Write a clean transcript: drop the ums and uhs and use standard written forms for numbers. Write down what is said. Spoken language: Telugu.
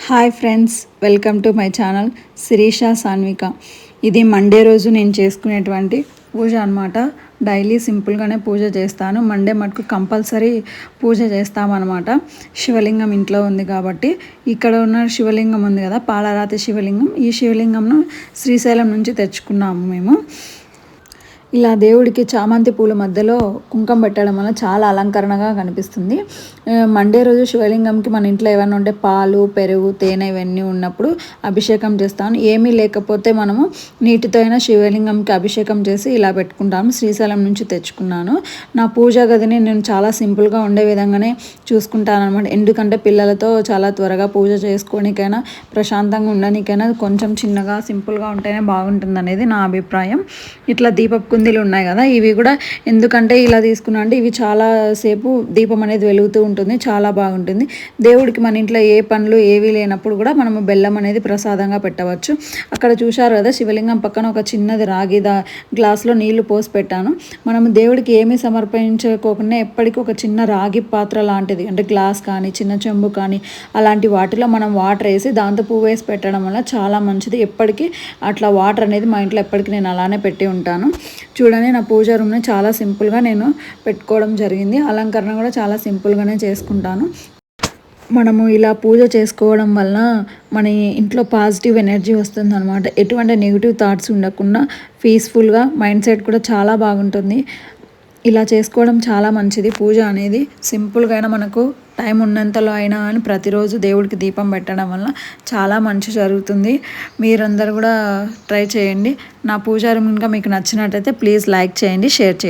Hi friends, welcome to my channel Sirisha Sanvika. ఇది మండే రోజు నేను చేసుకునేటువంటి పూజ అనమాట. డైలీ సింపుల్గానే పూజ చేస్తాను. మండే మటుకు కంపల్సరీ పూజ చేస్తామన్నమాట. శివలింగం ఇంట్లో ఉంది కాబట్టి. ఇక్కడ ఉన్న శివలింగం ఉంది కదా, పాలరాతి శివలింగం. ఈ శివలింగంను శ్రీశైలం నుంచి తెచ్చుకున్నాము మేము. ఇలా దేవుడికి చామంతి పూల మధ్యలో కుంకుమ పెట్టడం వల్ల చాలా అలంకరణగా కనిపిస్తుంది. మండే రోజు శివలింగంకి మన ఇంట్లో ఏమైనా ఉంటే పాలు, పెరుగు, తేనె ఇవన్నీ ఉన్నప్పుడు అభిషేకం చేస్తాను. ఏమీ లేకపోతే మనము నీటితో అయినా శివలింగంకి అభిషేకం చేసి ఇలా పెట్టుకుంటాము. శ్రీశైలం నుంచి తెచ్చుకున్నాను. నా పూజా గదిని నేను చాలా సింపుల్గా ఉండే విధంగానే చూసుకుంటాను అనమాట. ఎందుకంటే పిల్లలతో చాలా త్వరగా పూజ చేసుకోనికైనా, ప్రశాంతంగా ఉండడానికైనా కొంచెం చిన్నగా సింపుల్గా ఉంటేనే బాగుంటుంది అనేది నా అభిప్రాయం. ఇట్లా దీపపు కుందీలు ఉన్నాయి కదా, ఇవి కూడా ఎందుకంటే ఇలా తీసుకున్నా అంటే ఇవి చాలా సేపు దీపం అనేది వెలుగుతూ ఉంటుంది, చాలా బాగుంటుంది. దేవుడికి మన ఇంట్లో ఏ పనులు ఏవి లేనప్పుడు కూడా మనము బెల్లం అనేది ప్రసాదంగా పెట్టవచ్చు. అక్కడ చూశారు కదా, శివలింగం పక్కన ఒక చిన్నది రాగి గ్లాస్లో నీళ్లు పోసి పెట్టాను. మనము దేవుడికి ఏమీ సమర్పించుకోకుండా ఎప్పటికీ ఒక చిన్న రాగి పాత్ర లాంటిది, అంటే గ్లాస్ కానీ చిన్న చెంబు కానీ అలాంటి వాటిలో మనం వాటర్ వేసి దాంతో పువ్వు వేసి పెట్టడం వల్ల చాలా మంచిది. ఎప్పటికీ అట్లా వాటర్ అనేది మా ఇంట్లో ఎప్పటికీ నేను అలానే పెట్టి ఉంటాను. చూడండి, నా పూజా రూమ్ని చాలా సింపుల్గా నేను పెట్టుకోవడం జరిగింది. అలంకరణ కూడా చాలా సింపుల్గానే చేసుకుంటాను. మనము ఇలా పూజ చేసుకోవడం వల్ల మన ఇంట్లో పాజిటివ్ ఎనర్జీ వస్తుంది అనమాట. ఎటువంటి నెగిటివ్ థాట్స్ ఉండకుండా పీస్ఫుల్గా మైండ్ సెట్ కూడా చాలా బాగుంటుంది. ఇలా చేసుకోవడం చాలా మంచిది. పూజ అనేది సింపుల్గా అయినా మనకు టైం ఉన్నంతలో అయినా అని ప్రతిరోజు దేవుడికి దీపం పెట్టడం వల్ల చాలా మంచి జరుగుతుంది. మీరందరూ కూడా ట్రై చేయండి. నా పూజా రూమ్ ఇంకా మీకు నచ్చినట్టయితే ప్లీజ్ లైక్ చేయండి, షేర్ చేయండి.